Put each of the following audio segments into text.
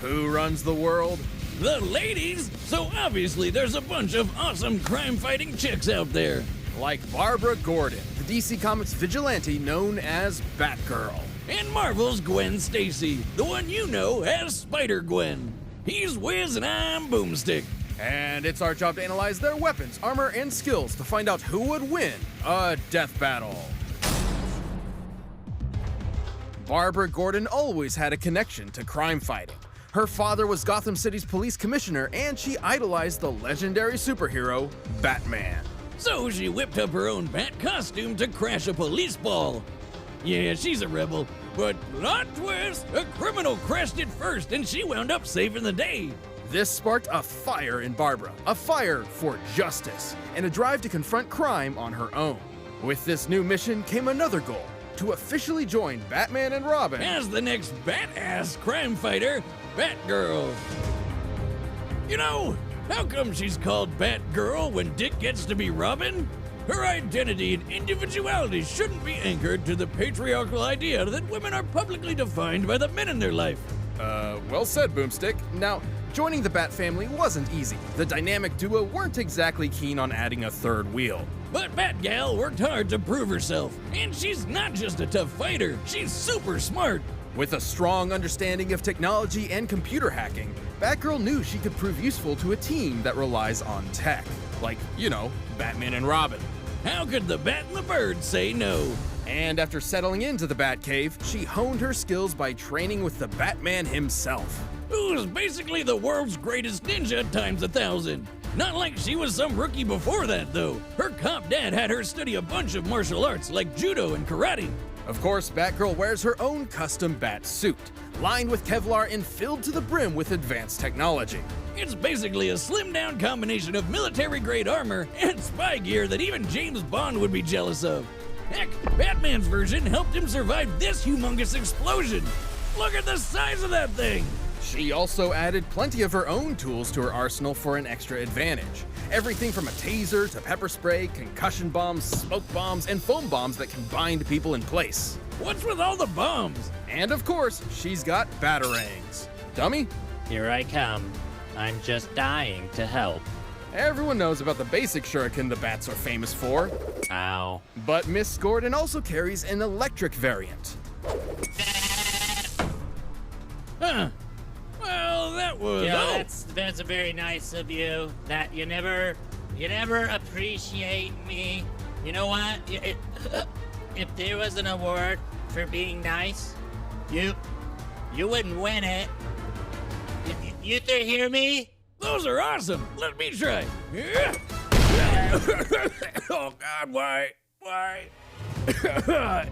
Who runs the world? The ladies! So obviously there's a bunch of awesome crime-fighting chicks out there. Like Barbara Gordon, the DC Comics vigilante known as Batgirl. And Marvel's Gwen Stacy, the one you know as Spider-Gwen. He's Wiz and I'm Boomstick. And it's our job to analyze their weapons, armor, and skills to find out who would win a death battle. Barbara Gordon always had a connection to crime fighting. Her father was Gotham City's police commissioner, and she idolized the legendary superhero, Batman. So she whipped up her own bat costume to crash a police ball. Yeah, she's a rebel, but plot twist, a criminal crashed it first and she wound up saving the day. This sparked a fire in Barbara, a fire for justice, and a drive to confront crime on her own. With this new mission came another goal, to officially join Batman and Robin as the next badass crime fighter, Batgirl. You know, how come she's called Batgirl when Dick gets to be Robin? Her identity and individuality shouldn't be anchored to the patriarchal idea that women are publicly defined by the men in their life. Well said, Boomstick. Now, joining the Bat family wasn't easy. The dynamic duo weren't exactly keen on adding a third wheel. But Batgal worked hard to prove herself, and she's not just a tough fighter, she's super smart. With a strong understanding of technology and computer hacking, Batgirl knew she could prove useful to a team that relies on tech. Like, you know, Batman and Robin. How could the Bat and the Bird say no? And after settling into the Batcave, she honed her skills by training with the Batman himself. Who's basically the world's greatest ninja times 1,000. Not like she was some rookie before that, though. Her cop dad had her study a bunch of martial arts like judo and karate. Of course, Batgirl wears her own custom bat suit, lined with Kevlar and filled to the brim with advanced technology. It's basically a slimmed-down combination of military-grade armor and spy gear that even James Bond would be jealous of. Heck, Batman's version helped him survive this humongous explosion. Look at the size of that thing! She also added plenty of her own tools to her arsenal for an extra advantage. Everything from a taser to pepper spray, concussion bombs, smoke bombs, and foam bombs that can bind people in place. What's with all the bombs? And of course, she's got batarangs. Dummy? Here I come. I'm just dying to help. Everyone knows about the basic shuriken the bats are famous for. Ow. But Miss Gordon also carries an electric variant. Huh. Well, that was... Yeah, that's very nice of you. That you never appreciate me. You know what? If there was an award for being nice, you wouldn't win it. You three hear me? Those are awesome. Let me try. Oh, God, why?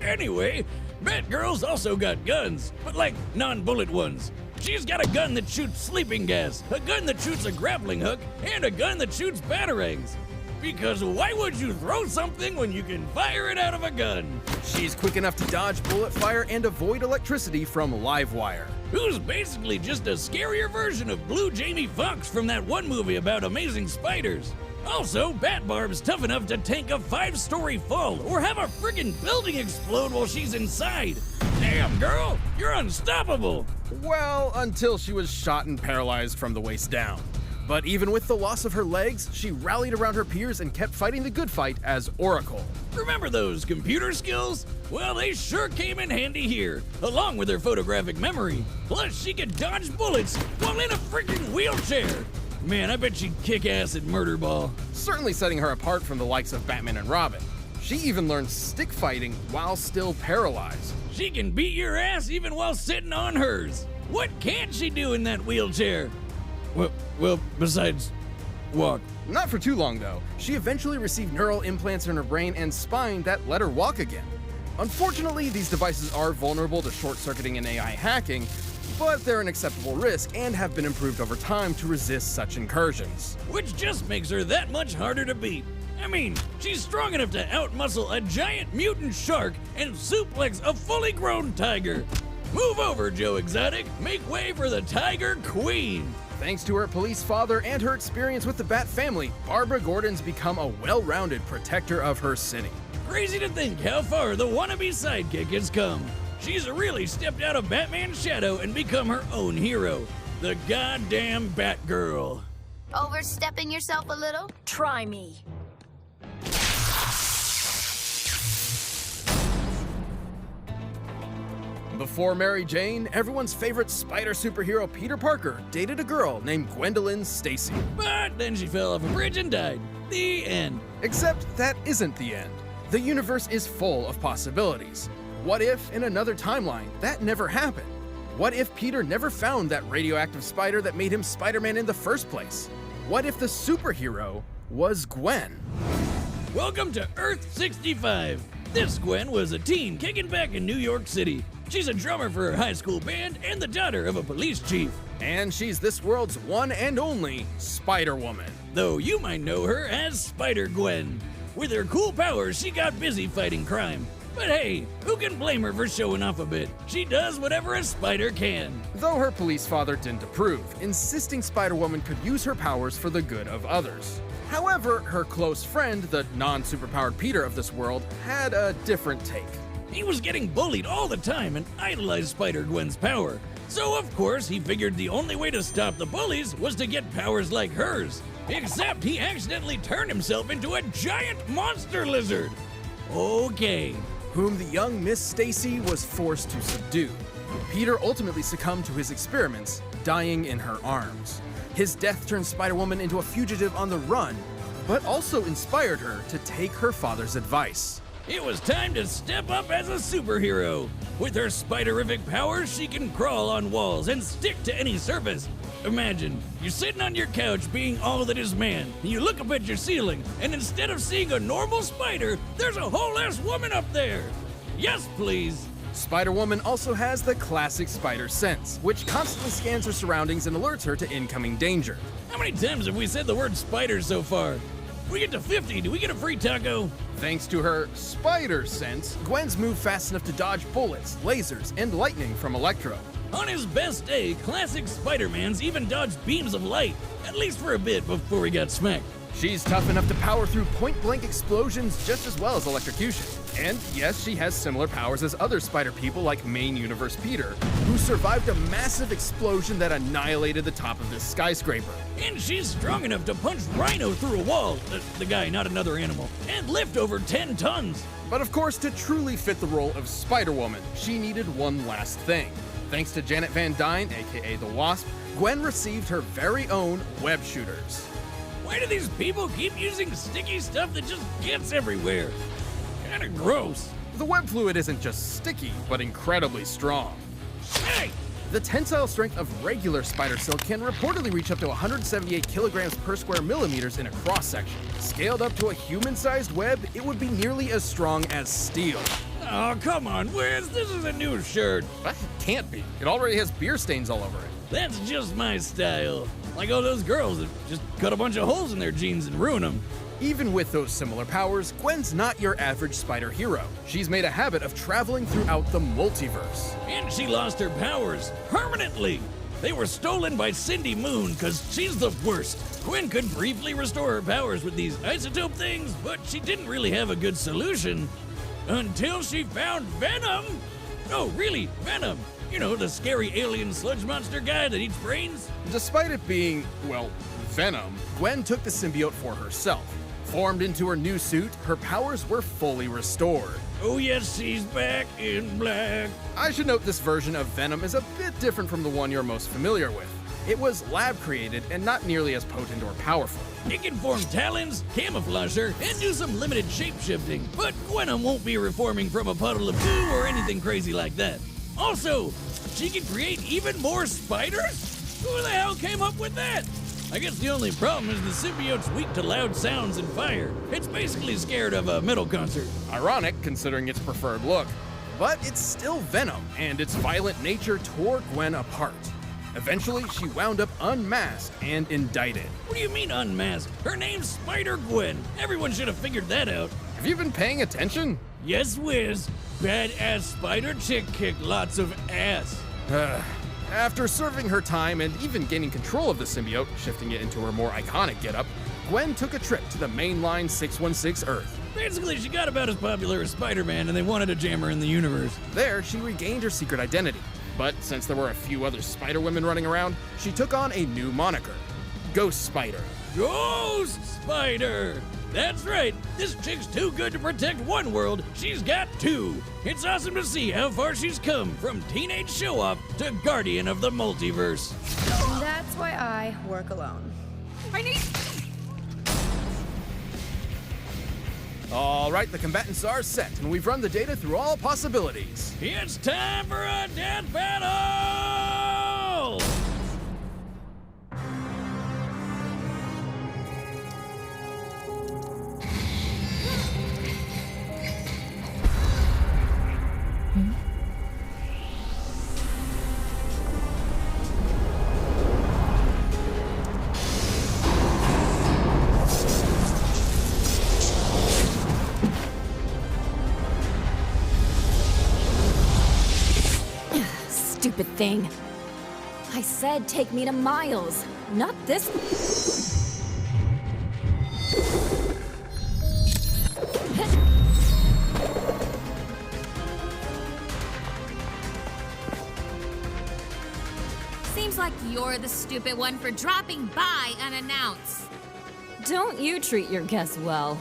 Anyway, Batgirl's also got guns, but like non-bullet ones. She's got a gun that shoots sleeping gas, a gun that shoots a grappling hook, and a gun that shoots batarangs. Because why would you throw something when you can fire it out of a gun? She's quick enough to dodge bullet fire and avoid electricity from Livewire. Who's basically just a scarier version of Blue Jamie Foxx from that one movie about amazing spiders. Also, Batbarb's tough enough to tank a 5-story fall or have a friggin' building explode while she's inside. Damn, girl, you're unstoppable. Well, until she was shot and paralyzed from the waist down. But even with the loss of her legs, she rallied around her peers and kept fighting the good fight as Oracle. Remember those computer skills? Well, they sure came in handy here, along with her photographic memory. Plus, she could dodge bullets while in a freaking wheelchair. Man, I bet she'd kick ass at Murder Ball. Certainly setting her apart from the likes of Batman and Robin. She even learned stick fighting while still paralyzed. She can beat your ass even while sitting on hers. What can't she do in that wheelchair? Well, besides walk. Not for too long, though. She eventually received neural implants in her brain and spine that let her walk again. Unfortunately, these devices are vulnerable to short-circuiting and AI hacking, but they're an acceptable risk and have been improved over time to resist such incursions. Which just makes her that much harder to beat. I mean, she's strong enough to outmuscle a giant mutant shark and suplex a fully grown tiger. Move over, Joe Exotic. Make way for the Tiger Queen. Thanks to her police father and her experience with the Bat family, Barbara Gordon's become a well-rounded protector of her city. Crazy to think how far the wannabe sidekick has come. She's really stepped out of Batman's shadow and become her own hero. The goddamn Batgirl. Overstepping yourself a little? Try me. Before Mary Jane, everyone's favorite spider superhero Peter Parker dated a girl named Gwendolyn Stacy. But then she fell off a bridge and died. The end. Except that isn't the end. The universe is full of possibilities. What if, in another timeline, that never happened? What if Peter never found that radioactive spider that made him Spider-Man in the first place? What if the superhero was Gwen? Welcome to Earth 65. This Gwen was a teen kicking back in New York City. She's a drummer for her high school band and the daughter of a police chief. And she's this world's one and only Spider-Woman. Though you might know her as SpiderGwen. With her cool powers, she got busy fighting crime. But hey, who can blame her for showing off a bit? She does whatever a spider can. Though her police father didn't approve, insisting Spider-Woman could use her powers for the good of others. However, her close friend, the non-superpowered Peter of this world, had a different take. He was getting bullied all the time and idolized Spider-Gwen's power. So of course he figured the only way to stop the bullies was to get powers like hers. Except he accidentally turned himself into a giant monster lizard. Okay. Whom the young Miss Stacy was forced to subdue. Peter ultimately succumbed to his experiments, dying in her arms. His death turned Spider-Woman into a fugitive on the run, but also inspired her to take her father's advice. It was time to step up as a superhero. With her spiderific powers, she can crawl on walls and stick to any surface. Imagine, you're sitting on your couch being all that is man, and you look up at your ceiling, and instead of seeing a normal spider, there's a whole-ass woman up there. Yes, please. Spider-Woman also has the classic spider sense, which constantly scans her surroundings and alerts her to incoming danger. How many times have we said the word spider so far? We get to 50, do we get a free taco? Thanks to her spider sense, Gwen's moved fast enough to dodge bullets, lasers, and lightning from Electro. On his best day, classic Spider-Mans even dodged beams of light, at least for a bit before he got smacked. She's tough enough to power through point-blank explosions just as well as electrocution. And yes, she has similar powers as other spider people like main universe Peter, who survived a massive explosion that annihilated the top of this skyscraper. And she's strong enough to punch Rhino through a wall, the guy, not another animal, and lift over 10 tons. But of course, to truly fit the role of Spider-Woman, she needed one last thing. Thanks to Janet Van Dyne, aka the Wasp, Gwen received her very own web shooters. Why do these people keep using sticky stuff that just gets everywhere? Kinda gross. The web fluid isn't just sticky, but incredibly strong. Hey! The tensile strength of regular spider silk can reportedly reach up to 178 kilograms per square millimeters in a cross-section. Scaled up to a human-sized web, it would be nearly as strong as steel. Oh, come on, Wiz, this is a new shirt. But it can't be. It already has beer stains all over it. That's just my style. Like all those girls that just cut a bunch of holes in their jeans and ruin them. Even with those similar powers, Gwen's not your average spider hero. She's made a habit of traveling throughout the multiverse. And she lost her powers permanently. They were stolen by Cindy Moon because she's the worst. Gwen could briefly restore her powers with these isotope things, but she didn't really have a good solution until she found Venom. Oh, really, Venom. You know, the scary alien sludge monster guy that eats brains? Despite it being, well, Venom, Gwen took the symbiote for herself. Formed into her new suit, her powers were fully restored. Oh yes, she's back in black. I should note this version of Venom is a bit different from the one you're most familiar with. It was lab-created and not nearly as potent or powerful. It can form talons, camouflage her, and do some limited shape-shifting, but Gwen won't be reforming from a puddle of goo or anything crazy like that. Also, she can create even more spiders? Who the hell came up with that? I guess the only problem is the symbiote's weak to loud sounds and fire. It's basically scared of a metal concert. Ironic, considering its preferred look. But it's still Venom, and its violent nature tore Gwen apart. Eventually, she wound up unmasked and indicted. What do you mean unmasked? Her name's Spider-Gwen. Everyone should have figured that out. Have you been paying attention? Yes, Wiz. Badass spider chick kicked lots of ass. After serving her time and even gaining control of the symbiote, shifting it into her more iconic getup, Gwen took a trip to the mainline 616 Earth. Basically, she got about as popular as Spider-Man and they wanted to jam her in the universe. There, she regained her secret identity. But since there were a few other Spider-Women running around, she took on a new moniker, Ghost Spider. Ghost Spider! That's right, this chick's too good to protect one world, she's got two. It's awesome to see how far she's come from teenage show-off to guardian of the multiverse. That's why I work alone. All right, the combatants are set, and we've run the data through all possibilities. It's time for a death battle! Stupid thing. I said take me to Miles, not this. Seems like you're the stupid one for dropping by unannounced. Don't you treat your guests well.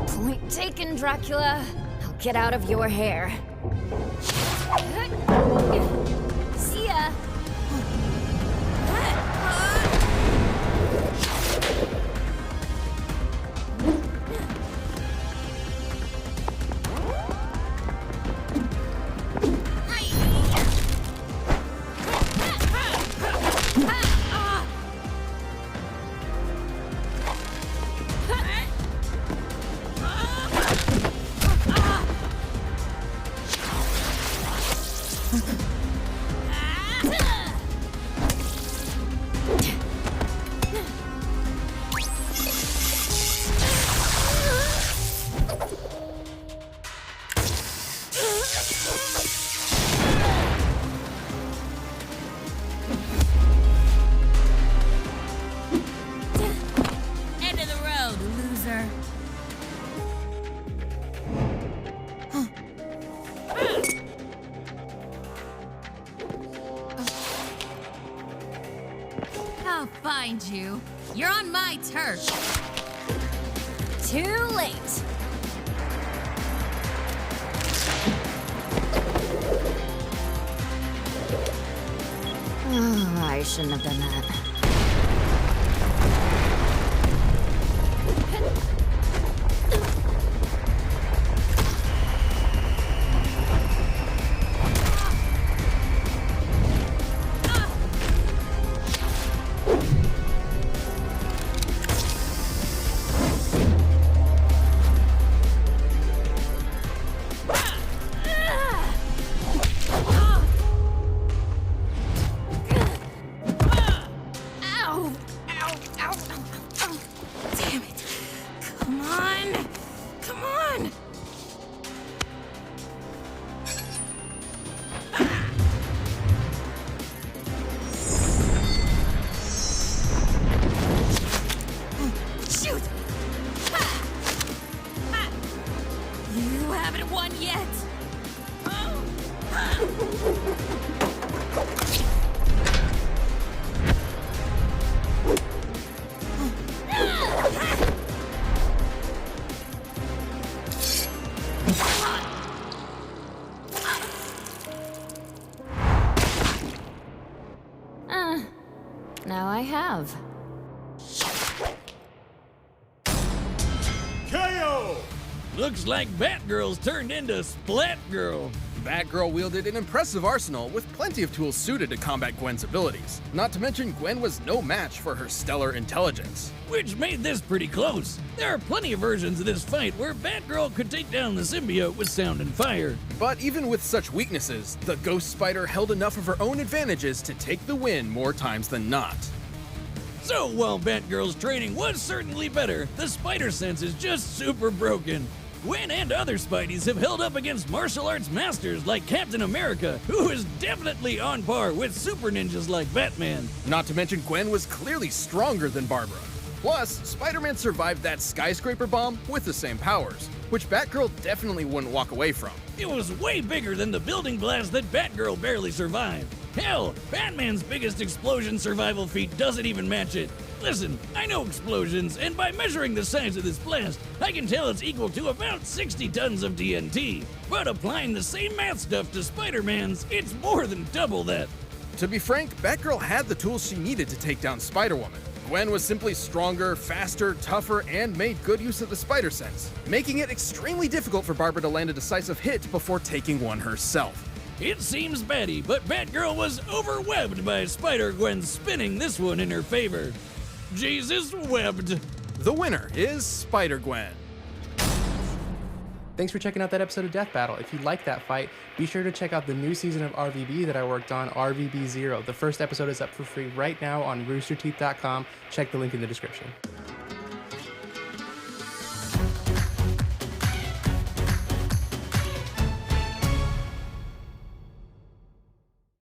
Point taken, Dracula. I'll get out of your hair. See ya. End of the road, loser. I'll find you. You're on my turf. Too late. Oh, I shouldn't have done that. Ow! Ow! Ow! Ow! Damn it! Come on! Come on! Shoot! Ha! Ha! You haven't won yet! Oh! Ha! Now I have. KO! Looks like Batgirl's turned into Splatgirl. Batgirl wielded an impressive arsenal with plenty of tools suited to combat Gwen's abilities. Not to mention, Gwen was no match for her stellar intelligence. Which made this pretty close. There are plenty of versions of this fight where Batgirl could take down the symbiote with sound and fire. But even with such weaknesses, the Ghost Spider held enough of her own advantages to take the win more times than not. So while Batgirl's training was certainly better, the spider sense is just super broken. Gwen and other Spideys have held up against martial arts masters like Captain America, who is definitely on par with super ninjas like Batman. Not to mention Gwen was clearly stronger than Barbara. Plus, Spider-Man survived that skyscraper bomb with the same powers, which Batgirl definitely wouldn't walk away from. It was way bigger than the building blast that Batgirl barely survived. Hell, Batman's biggest explosion survival feat doesn't even match it. Listen, I know explosions, and by measuring the size of this blast, I can tell it's equal to about 60 tons of TNT. But applying the same math stuff to Spider-Man's, it's more than double that. To be frank, Batgirl had the tools she needed to take down Spider-Woman. Gwen was simply stronger, faster, tougher, and made good use of the spider sense, making it extremely difficult for Barbara to land a decisive hit before taking one herself. It seems batty, but Batgirl was overwhelmed by SpiderGwen spinning this one in her favor. Jesus webbed. The winner is Spider-Gwen. Thanks for checking out that episode of Death Battle. If you like that fight, be sure to check out the new season of RVB that I worked on, RVB 0. The first episode is up for free right now on roosterteeth.com. Check the link in the description.